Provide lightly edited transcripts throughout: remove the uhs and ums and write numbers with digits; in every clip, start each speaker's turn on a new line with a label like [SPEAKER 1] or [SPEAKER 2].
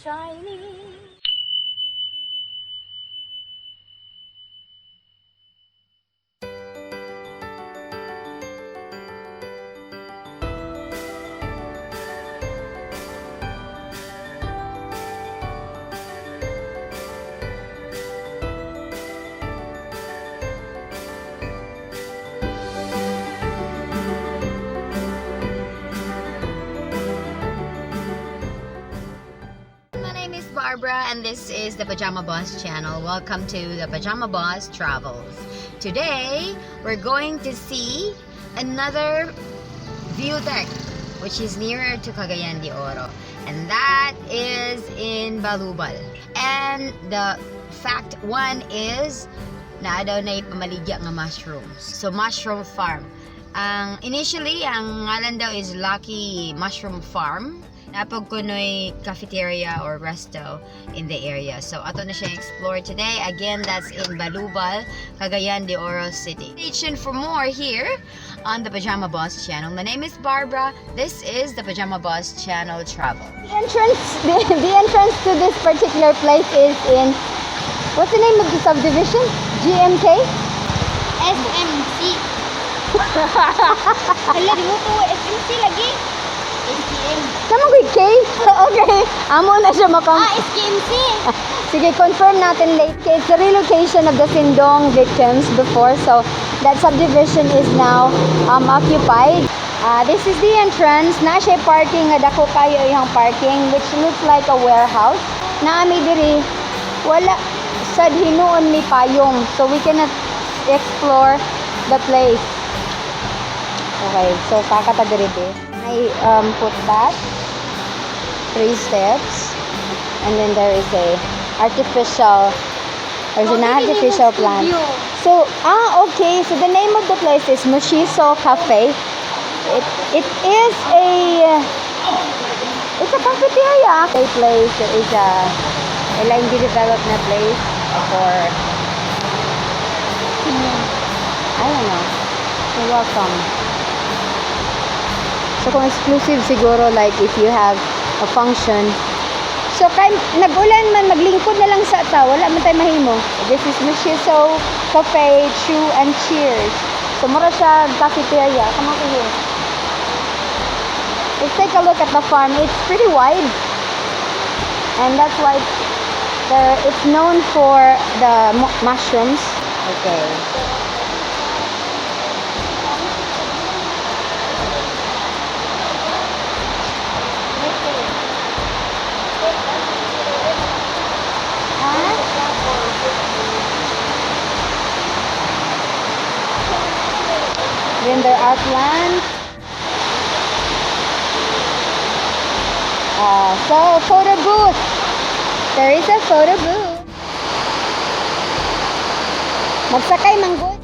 [SPEAKER 1] shining.
[SPEAKER 2] Barbara, and this is the Pajama Boss channel. Welcome to the Pajama Boss Travels. Today, we're going to see another view deck, which is nearer to Cagayan de Oro, and that is in Balubal. And the fact one is na daw na ipamaligya nga mushrooms. So, mushroom farm. Initially, ang ngalan daw is Lucky Mushroom Farm. Napag kunoy cafeteria or resto in the area. So, ato na siya explore today. Again, that's in Balubal, Cagayan de Oro City. Stay tuned for more here on the Pajama Boss channel. My name is Barbara. This is the Pajama Boss channel travel.
[SPEAKER 3] The entrance to this particular place is in, what's the name of the subdivision? GMK?
[SPEAKER 4] SMC. Hala, di mo to SMC lagi. SKM.
[SPEAKER 3] Naman ko K? Okay. Amo na siya makam.
[SPEAKER 4] SKMC.
[SPEAKER 3] Sige, confirm natin later. It's the relocation of the Sindong victims before. So, that subdivision is now occupied. This is the entrance. Na siya parking. Dako kayo yung parking, which looks like a warehouse. Naami diri, wala sad hinuon mi payong. So, we cannot explore the place. Okay, so kakata diri be. I put that 3 steps, and then there is a artificial, there's an artificial plant. So okay, so the name of the place is Mushiso Cafe. It's a cafeteria. A place, it is a lang developed na place for, I don't know. You're welcome. So kung exclusive siguro, like if you have a function. So kay nag-ulan man, maglingkod na lang sa ta, wala man tayo mahimo. This is Mushiso Cafe, Chew and Cheers. So mura siya cafeteria. Come over here. Let's take a look at the farm. It's pretty wide, and that's why it's known for the mushrooms. Okay. Then there are plants. So photo booth. There is a photo booth. Magsakay manggod.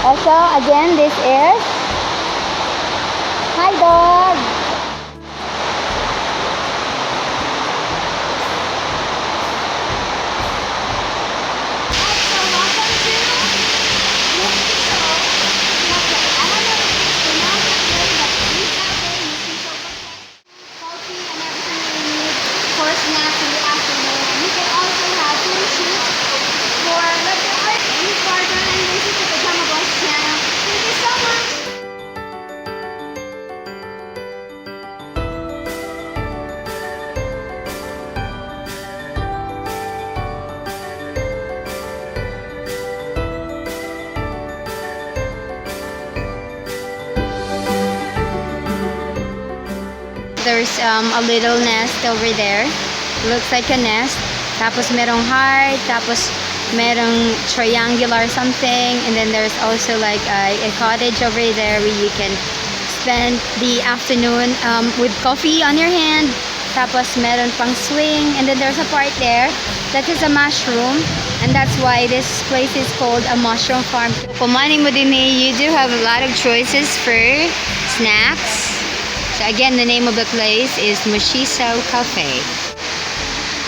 [SPEAKER 3] Also, again, this is. Hi, dog. There's a little nest over there. Looks like a nest. Tapos merong heart. Tapos merong triangular something. And then there's also like a cottage over there where you can spend the afternoon with coffee on your hand. Tapos meron pang swing. And then there's a part there that is a mushroom. And that's why this place is called a mushroom farm. Kumanin mo din you do have a lot of choices for snacks. So again, the name of the place is Mushiso Cafe.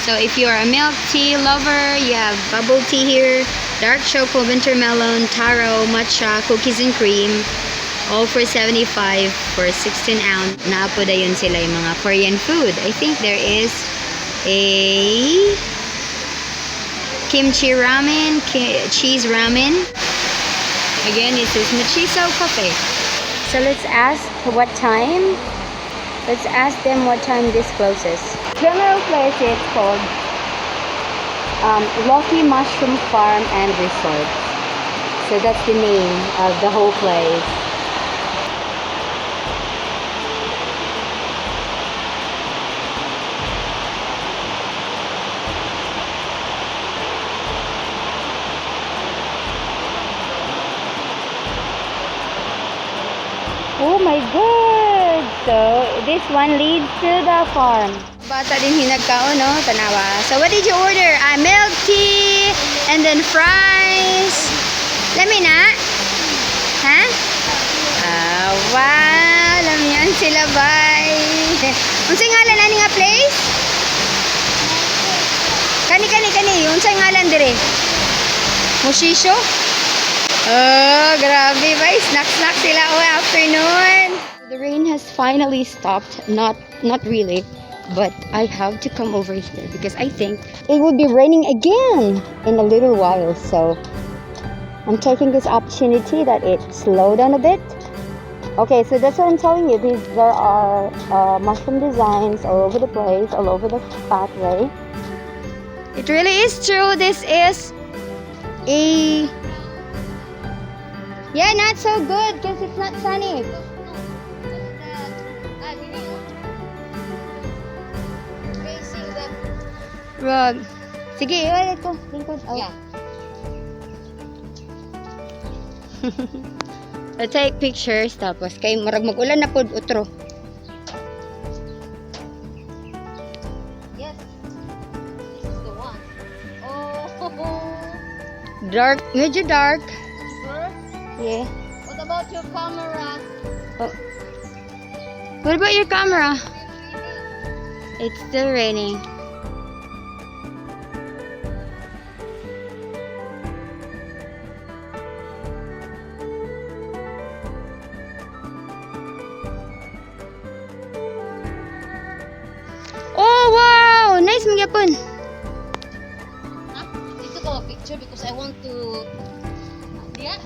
[SPEAKER 3] So if you are a milk tea lover, you have bubble tea here, dark chocolate, winter melon, taro, matcha, cookies and cream.
[SPEAKER 2] All for 75 for 16 ounce. Naapo da yun sila yung mga Korean food. I think there is a kimchi ramen, cheese ramen. Again, it says Mushiso Cafe.
[SPEAKER 3] So let's ask what time. Let's ask them what time this closes. General place it's called Lucky Mushroom Farm and Resort. So that's the name of the whole place. Oh my god! So, this one leads to the farm. Bata din hinagkao, no? Tanawa. So, what did you order? Milk tea, and then fries. Lami na? Ha? Wow! Lamian sila, bye! Unsay ngalan na nga place? Kani. Unsay ngalan dire? Mushiso? Oh, grabe ba? Snack sila afternoon. The rain has finally stopped. Not really, but I have to come over here because I think it will be raining again in a little while. So I'm taking this opportunity that it slowed down a bit. Okay, so that's what I'm telling you. There are mushroom designs all over the place, all over the pathway. It really is true. This is a... Yeah, not so good because it's not sunny. Rob. Sige, ulit ko. Lingkod. Oh.
[SPEAKER 2] Yeah.
[SPEAKER 3] So take pictures tapos kay marag mag-ulan na pod utro.
[SPEAKER 2] Yes. This is the one. Oh.
[SPEAKER 3] Dark, medyo dark.
[SPEAKER 2] Sure?
[SPEAKER 3] Yeah.
[SPEAKER 2] What about your camera?
[SPEAKER 3] Oh. What about your camera? It's still raining. Oh wow! Nice magyapon.
[SPEAKER 2] Huh? Dito ko a picture because I want to... Yeah.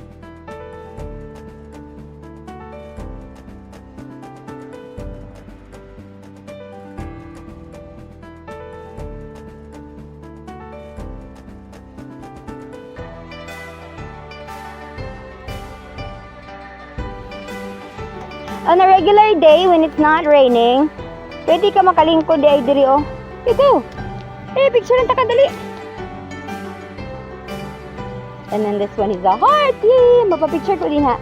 [SPEAKER 3] On a regular day when it's not raining, pwede ka makalingkod di ay diri oh. You go. Picture lang ta kadali. And then this one is the heart. Yay! Mapapicture ko din ha.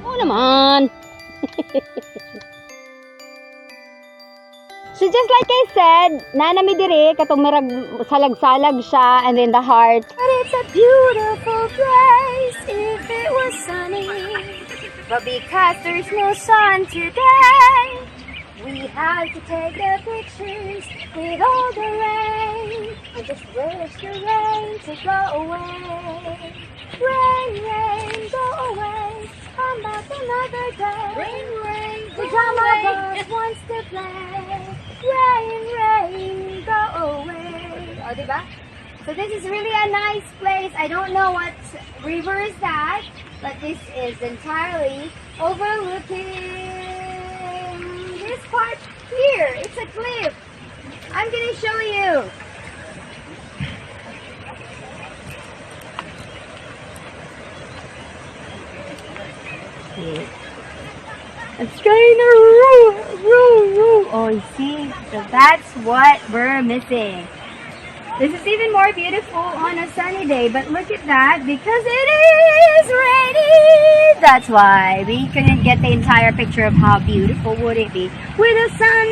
[SPEAKER 3] Oo naman. So just like I said, nanami diri katong merag salag-salag siya and then the heart. But it's a beautiful place if it was sunny. But because there's no sun today, we have to take the pictures with all the rain. I just wish the rain to go away. Rain, go away. Come back another day. Rain, Pajama Boss wants to play. Rain, go away. Oh, diba? So this is really a nice place. I don't know what river is that, but this is entirely overlooking this part here. It's a cliff. I'm gonna show you. It's kind of roll. Oh, you see? So that's what we're missing. This is even more beautiful on a sunny day, but look at that, because it is raining. That's why we couldn't get the entire picture of how beautiful would it be with the sun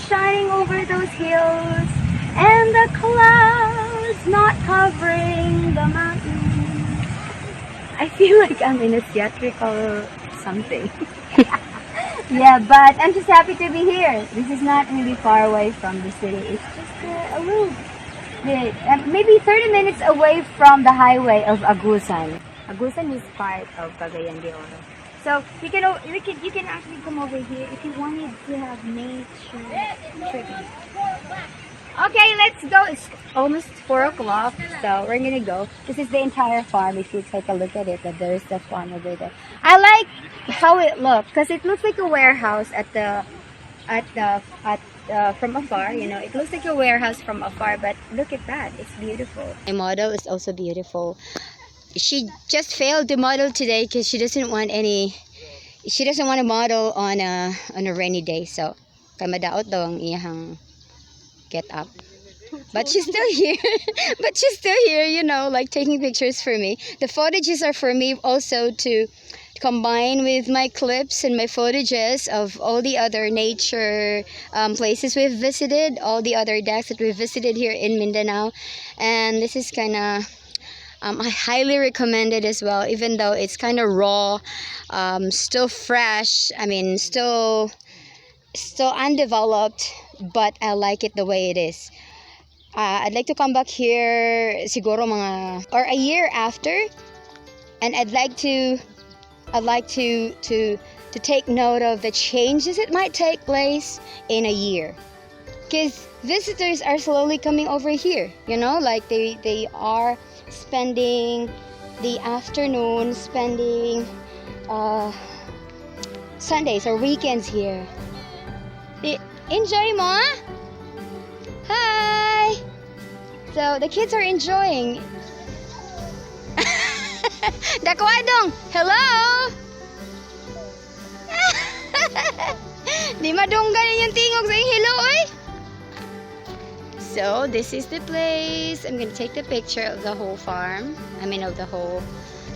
[SPEAKER 3] shining over those hills and the clouds not covering the mountains. I feel like I'm in a theatrical something. Yeah, but I'm just happy to be here. This is not really far away from the city. It's just a little bit, maybe 30 minutes away from the highway of Agusan. Agusan is part of Cagayan de Oro. So you can actually come over here if you wanted to have nature tripping. Okay, let's go. It's almost 4 o'clock, so we're gonna go. This is the entire farm. If you take a look at it, that there's the farm over there. I like how it looks because it looks like a warehouse from afar. You know, it looks like a warehouse from afar, but look at that. It's beautiful. My model is also beautiful. She just failed to model today because she doesn't want to model on a rainy day. So, kay madaot daw ang iyang get up. But she's still here. But she's still here, you know, like taking pictures for me. The footages are for me also to combine with my clips and my footages of all the other nature places we've visited, all the other decks that we've visited here in Mindanao. And this is kind of, I highly recommend it as well, even though it's kind of raw, still fresh, I mean, still undeveloped, but I like it the way it is. I'd like to come back here siguro a year after, and I'd like to take note of the changes that might take place in a year, because visitors are slowly coming over here, you know, like they are spending the afternoon, spending Sundays or weekends here. Enjoy mo? Hi! So the kids are enjoying. Dakwadong! Hello! Di madunggan yung tingog sa hello, oy! So this is the place. I'm gonna take the picture of the whole farm. I mean of the whole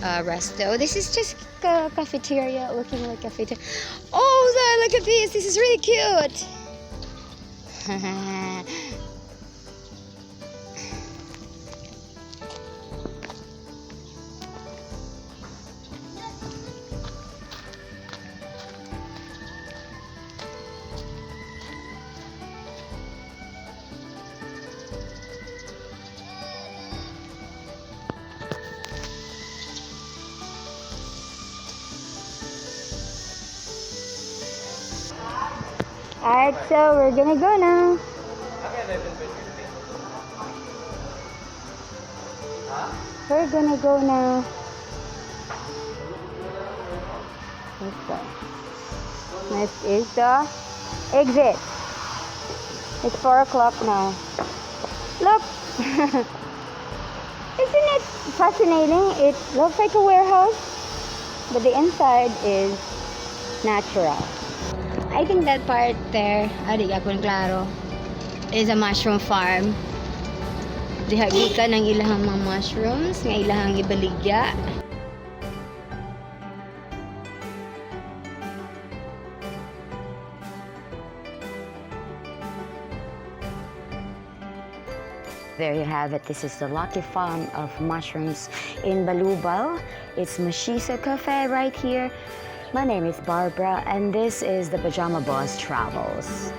[SPEAKER 3] resto. This is just a cafeteria, looking like a cafeteria. Oh, look at this! This is really cute! Alright, so we're gonna go now. We're gonna go now. This is the exit. It's 4 o'clock now. Look! Isn't it fascinating? It looks like a warehouse, but the inside is natural. I think that part there, klaro, is a mushroom farm. Dihagi ka ng ilahang mga mushrooms, nga ilahang ibaligya. There you have it. This is the lucky farm of mushrooms in Balubal. It's Mushiso Cafe right here. My name is Barbara, and this is the Pajama Boss Travels.